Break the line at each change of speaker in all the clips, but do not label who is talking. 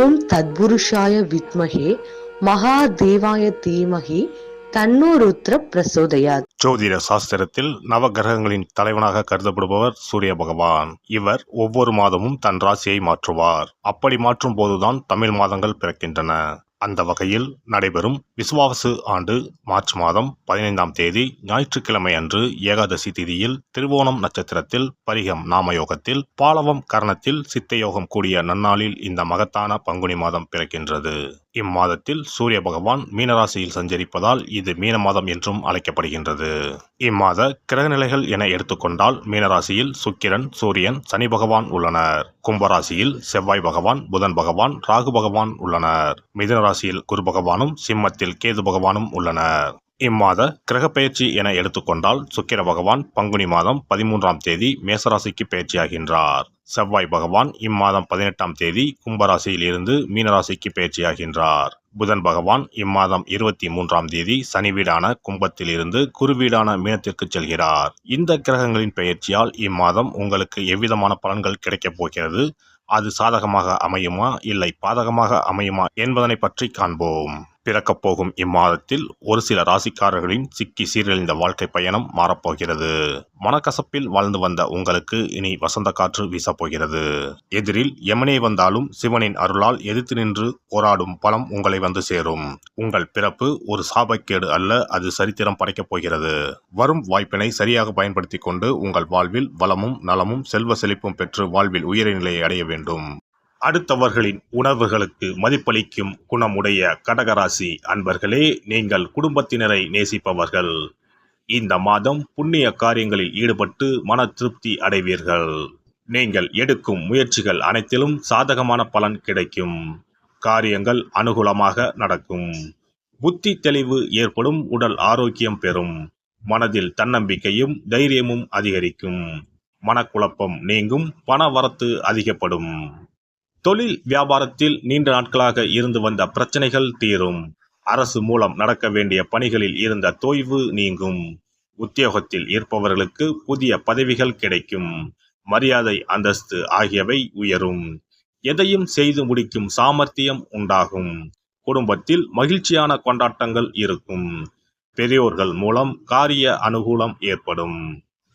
ஓம் தத்புருஷாய வித்மஹே மகாதேவாய தீமஹி தன்னோ ருத்ர பிரசோதயாத்.
ஜோதிட சாஸ்திரத்தில் நவகிரகங்களின் தலைவனாக கருதப்படுபவர் சூரிய பகவான். இவர் ஒவ்வொரு மாதமும் தன் ராசியை மாற்றுவார். அப்படி மாற்றும் போதுதான் தமிழ் மாதங்கள் பிறக்கின்றன. அந்த வகையில் நடைபெறும் விசுவாவசு ஆண்டு மார்ச் மாதம் 15ஆம் தேதி ஞாயிற்றுக்கிழமை அன்று ஏகாதசி திதியில் திருவோணம் நட்சத்திரத்தில் பரிகம் நாமயோகத்தில் பாலவம் கரணத்தில் சித்தயோகம் கூடிய நன்னாளில் இந்த மகத்தான பங்குனி மாதம் பிறக்கின்றது. இம்மாதத்தில் சூரிய பகவான் மீனராசியில் சஞ்சரிப்பதால் இது மீன மாதம் என்றும் அழைக்கப்படுகின்றது. இம்மாத கிரகநிலைகள் என எடுத்துக்கொண்டால் மீனராசியில் சுக்கிரன், சூரியன், சனி பகவான் உள்ளனர். கும்பராசியில் செவ்வாய் பகவான், புதன் பகவான், ராகு பகவான் உள்ளனர். மிதுன ராசியில் குரு பகவானும், சிம்மத்தில் கேது பகவானும் உள்ளனர். இம்மாத கிரக பயிற்சி என எடுத்துக்கொண்டால் சுக்கிர பகவான் பங்குனி மாதம் 13ஆம் தேதி மேசராசிக்கு பயிற்சியாகின்றார். செவ்வாய் பகவான் இம்மாதம் 18ஆம் தேதி கும்பராசியில் இருந்து மீனராசிக்கு பயிற்சியாகின்றார். புதன் பகவான் இம்மாதம் 23ஆம் தேதி சனி வீடான கும்பத்தில் இருந்து குரு வீடான மீனத்திற்கு செல்கிறார். இந்த கிரகங்களின் பெயர்ச்சியால் இம்மாதம் உங்களுக்கு எவ்விதமான பலன்கள் கிடைக்கப் போகிறது, அது சாதகமாக அமையுமா இல்லை பாதகமாக அமையுமா என்பதனை பற்றி காண்போம். பிறக்கப் போகும் இம்மாதத்தில் ஒரு சில ராசிக்காரர்களின் சிக்கி சீரழிந்த வாழ்க்கை பயணம் மாறப்போகிறது. மனக்கசப்பில் வாழ்ந்து வந்த உங்களுக்கு இனி வசந்த காற்று வீசப்போகிறது. எதிரில் எமனே வந்தாலும் சிவனின் அருளால் எதிர்த்து நின்று போராடும் பலம் உங்களை வந்து சேரும். உங்கள் பிறப்பு ஒரு சாபக்கேடு அல்ல, அது சரித்திரம் படைக்கப் போகிறது. வரும் வாய்ப்பினை சரியாக பயன்படுத்தி கொண்டு உங்கள் வாழ்வில் வளமும் நலமும் செல்வ செழிப்பும் பெற்று வாழ்வில் உயரிய நிலையை அடைய வேண்டும். அடுத்தவர்களின் உணர்வுகளுக்கு மதிப்பளிக்கும் குணமுடைய கடகராசி அன்பர்களே, நீங்கள் குடும்பத்தினரை நேசிப்பவர்கள். இந்த மாதம் புண்ணிய காரியங்களில் ஈடுபட்டு மன திருப்தி அடைவீர்கள். நீங்கள் எடுக்கும் முயற்சிகள் அனைத்திலும் சாதகமான பலன் கிடைக்கும். காரியங்கள் அனுகூலமாக நடக்கும். புத்தி தெளிவு ஏற்படும். உடல் ஆரோக்கியம் பெறும். மனதில் தன்னம்பிக்கையும் தைரியமும் அதிகரிக்கும். மனக்குழப்பம் நீங்கும். பண வரத்து அதிகப்படும். தொழில் வியாபாரத்தில் நீண்ட நாட்களாக இருந்து வந்த பிரச்சனைகள் தீரும். அரசு மூலம் நடக்க வேண்டிய பணிகளில் இருந்த தொய்வு நீங்கும். உத்தியோகத்தில் இருப்பவர்களுக்கு புதிய பதவிகள் கிடைக்கும். மரியாதை அந்தஸ்து ஆகியவை உயரும். எதையும் செய்து முடிக்கும் சாமர்த்தியம் உண்டாகும். குடும்பத்தில் மகிழ்ச்சியான கொண்டாட்டங்கள் இருக்கும். பெரியோர்கள் மூலம் காரிய அனுகூலம் ஏற்படும்.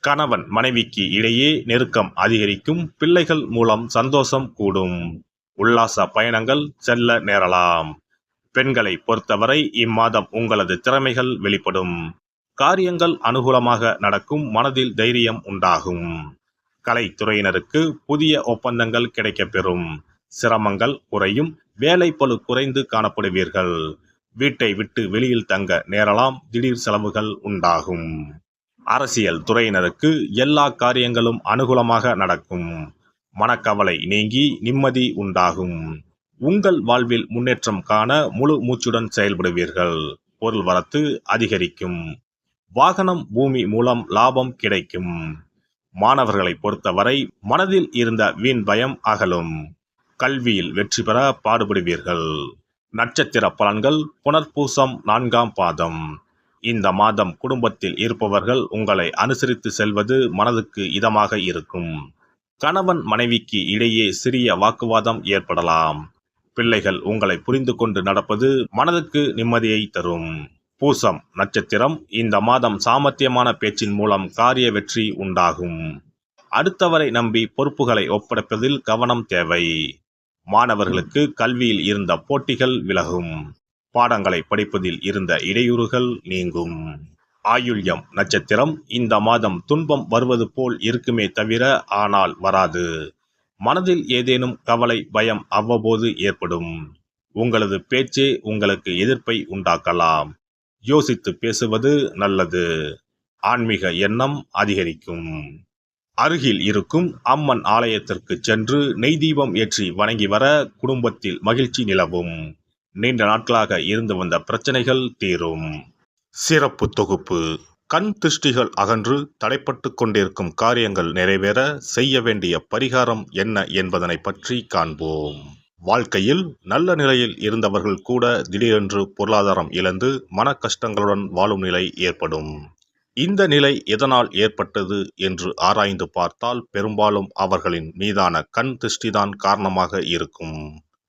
கணவன் மனைவிக்கு இடையே நெருக்கம் அதிகரிக்கும். பிள்ளைகள் மூலம் சந்தோஷம் கூடும். உல்லாச பயணங்கள் செல்ல நேரலாம். பெண்களை பொறுத்தவரை இம்மாதம் உங்களது திறமைகள் வெளிப்படும். காரியங்கள் அனுகூலமாக நடக்கும். மனதில் தைரியம் உண்டாகும். கலைத்துறையினருக்கு புதிய ஒப்பந்தங்கள் கிடைக்கப்பெறும். சிரமங்கள் குறையும். வேலைப்பளு குறைந்து காணப்படுவீர்கள். வீட்டை விட்டு வெளியில் தங்க நேரலாம். திடீர் செலவுகள் உண்டாகும். அரசியல் துறையினருக்கு எல்லா காரியங்களும் அனுகூலமாக நடக்கும். மனக்கவலை நீங்கி நிம்மதி உண்டாகும். உங்கள் வாழ்வில் முன்னேற்றம் காண முழு மூச்சுடன் செயல்படுவீர்கள். பொருள் வரத்து அதிகரிக்கும். வாகனம் பூமி மூலம் லாபம் கிடைக்கும். மாணவர்களை பொறுத்தவரை மனதில் இருந்த வீண் பயம் அகலும். கல்வியில் வெற்றி பெற பாடுபடுவீர்கள். நட்சத்திர பலன்கள் புனர்பூசம் 4ஆம் பாதம். இந்த மாதம் குடும்பத்தில் இருப்பவர்கள் உங்களை அனுசரித்து செல்வது மனதுக்கு இதமாக இருக்கும். கணவன் மனைவிக்கு இடையே சிறிய வாக்குவாதம் ஏற்படலாம். பிள்ளைகள் உங்களை புரிந்து கொண்டு நடப்பது மனதுக்கு நிம்மதியை தரும். பூசம் நட்சத்திரம். இந்த மாதம் சாமர்த்தியமான பேச்சின் மூலம் காரிய வெற்றி உண்டாகும். அடுத்தவரை நம்பி பொறுப்புகளை ஒப்படைப்பதில் கவனம் தேவை. மாணவர்களுக்கு கல்வியில் இருந்த போட்டிகள் விலகும். பாடங்களை படிப்பதில் இருந்த இடையூறுகள் நீங்கும். ஆயுள்யம் நட்சத்திரம். இந்த மாதம் துன்பம் வருவது போல் இருக்குமே தவிர ஆனால் வராது. மனதில் ஏதேனும் கவலை பயம் அவ்வப்போது ஏற்படும். உங்களது பேச்சே உங்களுக்கு எதிர்ப்பை உண்டாக்கலாம். யோசித்து பேசுவது நல்லது. ஆன்மீக எண்ணம் அதிகரிக்கும். அருகில் இருக்கும் அம்மன் ஆலயத்திற்கு சென்று நெய் தீபம் ஏற்றி வணங்கி வர குடும்பத்தில் மகிழ்ச்சி நிலவும். நீண்ட நாட்களாக இருந்து வந்த பிரச்சனைகள் தீரும். சிறப்பு தொகுப்பு. கண் திருஷ்டிகள் அகன்று தடைப்பட்டு கொண்டிருக்கும் காரியங்கள் நிறைவேற செய்ய வேண்டிய பரிகாரம் என்ன என்பதனை பற்றி காண்போம். வாழ்க்கையில் நல்ல நிலையில் இருந்தவர்கள் கூட திடீரென்று பொருளாதாரம் இழந்து மன கஷ்டங்களுடன் வாழும் நிலை ஏற்படும். இந்த நிலை எதனால் ஏற்பட்டது என்று ஆராய்ந்து பார்த்தால் பெரும்பாலும் அவர்களின் மீதான கண் திருஷ்டிதான் காரணமாக இருக்கும்.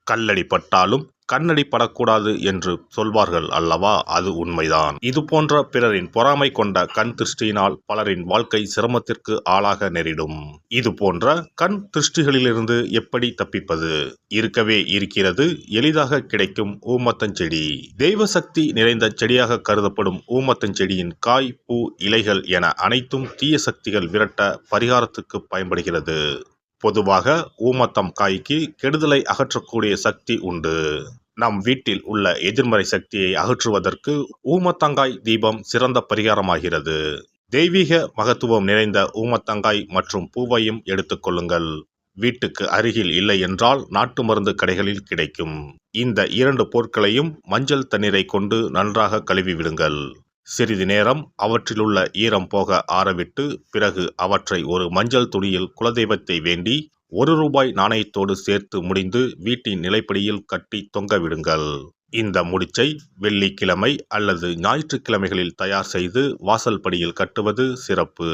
கல்லடி பட்டாலும் கண்ணடி படக்கூடாது என்று சொல்வார்கள் அல்லவா, அது உண்மைதான். இது போன்ற பிறரின் பொறாமை கொண்ட கண் திருஷ்டியினால் பலரின் வாழ்க்கை சிரமத்திற்கு ஆளாக நேரிடும். இது போன்ற கண் திருஷ்டிகளிலிருந்து எப்படி தப்பிப்பது? இருக்கவே இருக்கிறது எளிதாக கிடைக்கும் ஊமத்தஞ்செடி. தெய்வ சக்தி நிறைந்த செடியாக கருதப்படும் ஊமத்தஞ்செடியின் காய், பூ, இலைகள் என அனைத்தும் தீய சக்திகள் விரட்ட பரிகாரத்துக்கு பயன்படுகிறது. பொதுவாக ஊமத்தம் காய்க்கு கெடுதலை அகற்றக்கூடிய சக்தி உண்டு. நம் வீட்டில் உள்ள எதிர்மறை சக்தியை அகற்றுவதற்கு ஊமத்தங்காய் தீபம் சிறந்த பரிகாரமாகிறது. தெய்வீக மகத்துவம் நிறைந்த ஊமத்தங்காய் மற்றும் பூவையும் எடுத்துக்கொள்ளுங்கள். வீட்டுக்கு அருகில் இல்லை என்றால் நாட்டு மருந்து கடைகளில் கிடைக்கும். இந்த 2 பொருட்களையும் மஞ்சள் தண்ணீரை கொண்டு நன்றாக கழுவி விடுங்கள். சிறிது நேரம் அவற்றிலுள்ள ஈரம் போக ஆறவிட்டு பிறகு அவற்றை ஒரு மஞ்சள் துணியில் குலதெய்வத்தை வேண்டி ₹1 நாணயத்தோடு சேர்த்து முடிந்து வீட்டின் நிலைப்படியில் கட்டி தொங்க விடுங்கள். இந்த முடிச்சை வெள்ளிக்கிழமை அல்லது ஞாயிற்றுக்கிழமைகளில் தயார் செய்து வாசல் படியில் கட்டுவது சிறப்பு.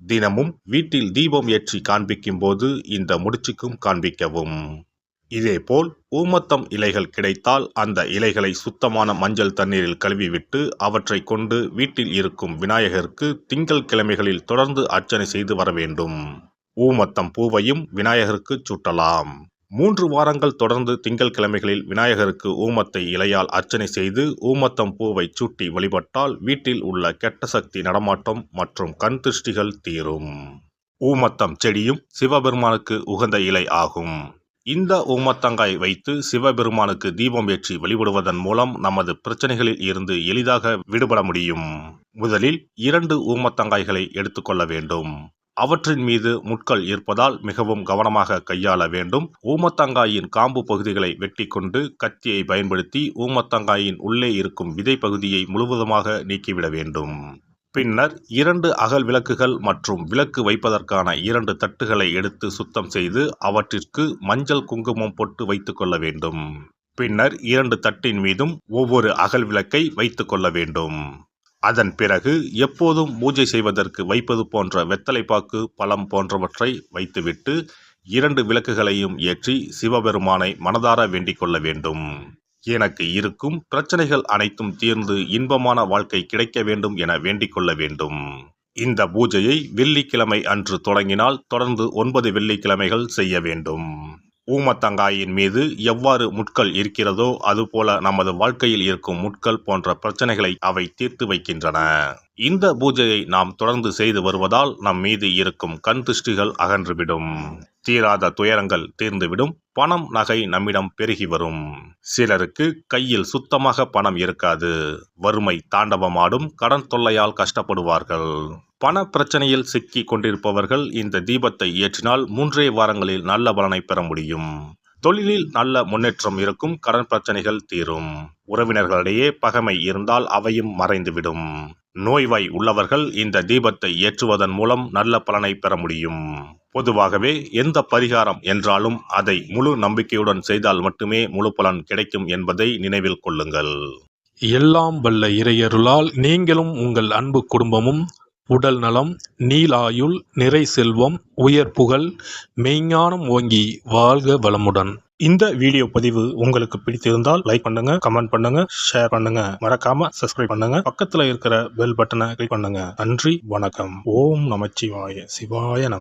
தினமும் வீட்டில் தீபம் ஏற்றி காண்பிக்கும் போது இந்த முடிச்சுக்கும் காண்பிக்கவும். இதேபோல் ஊமத்தம் இலைகள் கிடைத்தால் அந்த இலைகளை சுத்தமான மஞ்சள் தண்ணீரில் கழுவிவிட்டு அவற்றை கொண்டு வீட்டில் இருக்கும் விநாயகருக்கு திங்கள் கிழமைகளில் தொடர்ந்து அர்ச்சனை செய்து வர வேண்டும். ஊமத்தம் பூவையும் விநாயகருக்கு சூட்டலாம். 3 வாரங்கள் தொடர்ந்து திங்கள் கிழமைகளில் விநாயகருக்கு ஊமத்தை இலையால் அர்ச்சனை செய்து ஊமத்தம் பூவை சூட்டி வழிபட்டால் வீட்டில் உள்ள கெட்ட சக்தி நடமாட்டம் மற்றும் கண் திருஷ்டிகள் தீரும். ஊமத்தம் செடியும் சிவபெருமானுக்கு உகந்த இலை ஆகும். இந்த ஊமத்தங்காய் வைத்து சிவபெருமானுக்கு தீபம் ஏற்றி வழிபடுவதன் மூலம் நமது பிரச்சனைகளில் இருந்து எளிதாக விடுபட முடியும். முதலில் 2 ஊமத்தங்காய்களை எடுத்துக்கொள்ள வேண்டும். அவற்றின் மீது முட்கள் இருப்பதால் மிகவும் கவனமாக கையாள வேண்டும். ஊமத்தங்காயின் காம்பு பகுதிகளை வெட்டி கொண்டு கத்தியை பயன்படுத்தி ஊமத்தங்காயின் உள்ளே இருக்கும் விதை பகுதியை முழுவதுமாக நீக்கிவிட வேண்டும். பின்னர் 2 அகல் விளக்குகள் மற்றும் விளக்கு வைப்பதற்கான 2 தட்டுகளை எடுத்து சுத்தம் செய்து அவற்றிற்கு மஞ்சள் குங்குமம் போட்டு வைத்துக் கொள்ள வேண்டும். பின்னர் 2 தட்டின் மீதும் ஒவ்வொரு அகல் விளக்கை வைத்துக் கொள்ள வேண்டும். அதன் பிறகு எப்போதும் பூஜை செய்வதற்கு வைப்பது போன்ற வெத்தலைப்பாக்கு, பழம் போன்றவற்றை வைத்துவிட்டு 2 விளக்குகளையும் ஏற்றி சிவபெருமானை மனதார வேண்டிக் கொள்ள வேண்டும். எனக்கு இருக்கும் பிரச்சனைகள் அனைத்தும் தீர்ந்து இன்பமான வாழ்க்கை கிடைக்க வேண்டும் என வேண்டிக் கொள்ள வேண்டும். இந்த பூஜையை வெள்ளிக்கிழமை அன்று தொடங்கினால் தொடர்ந்து 9 வெள்ளிக்கிழமைகள் செய்ய வேண்டும். ஊமத்தங்காயின் மீது எவ்வாறு முட்கள் இருக்கிறதோ அதுபோல நமது வாழ்க்கையில் இருக்கும் முட்கள் போன்ற பிரச்சனைகளை அவை தீர்த்து வைக்கின்றன. இந்த பூஜையை நாம் தொடர்ந்து செய்து வருவதால் நம் மீது இருக்கும் கண் திருஷ்டிகள் அகன்றுவிடும். தீராத துயரங்கள் தீர்ந்துவிடும். பணம், நகை நம்மிடம் பெருகி வரும். சிலருக்கு கையில் சுத்தமாக பணம் இருக்காது. வறுமை தாண்டவமாடும். கடன் தொல்லையால் கஷ்டப்படுவார்கள். பண பிரச்சனையில் சிக்கி கொண்டிருப்பவர்கள் இந்த தீபத்தை ஏற்றினால் 3 வாரங்களில் நல்ல பலனை பெற முடியும். தொழிலில் நல்ல முன்னேற்றம் இருக்கும். கடன் பிரச்சனைகள் தீரும். உறவினர்களிடையே பகைமை இருந்தால் அவையும் மறைந்துவிடும். நோய்வாய் உள்ளவர்கள் இந்த தீபத்தை ஏற்றுவதன் மூலம் நல்ல பலனை பெற முடியும். பொதுவாகவே எந்த பரிகாரம் என்றாலும் அதை முழு நம்பிக்கையுடன் செய்தால் மட்டுமே முழு பலன் கிடைக்கும் என்பதை நினைவில் கொள்ளுங்கள்.
எல்லாம் வல்ல இறையருளால் நீங்களும் உங்கள் அன்பு குடும்பமும் உடல் நலம், நீலாயுள், நிறை செல்வம், உயர் புகழ், மெய்ஞானம் ஓங்கி வாழ்க வளமுடன்.
இந்த வீடியோ பதிவு உங்களுக்கு பிடித்திருந்தால் லைக் பண்ணுங்க, கமெண்ட் பண்ணுங்க, ஷேர் பண்ணுங்க. மறக்காம சப்ஸ்கிரைப் பண்ணுங்க. பக்கத்துல இருக்கிற பெல் பட்டனை கிளிக் பண்ணுங்க. நன்றி, வணக்கம். ஓம் நமச்சிவாய. சிவாய நம.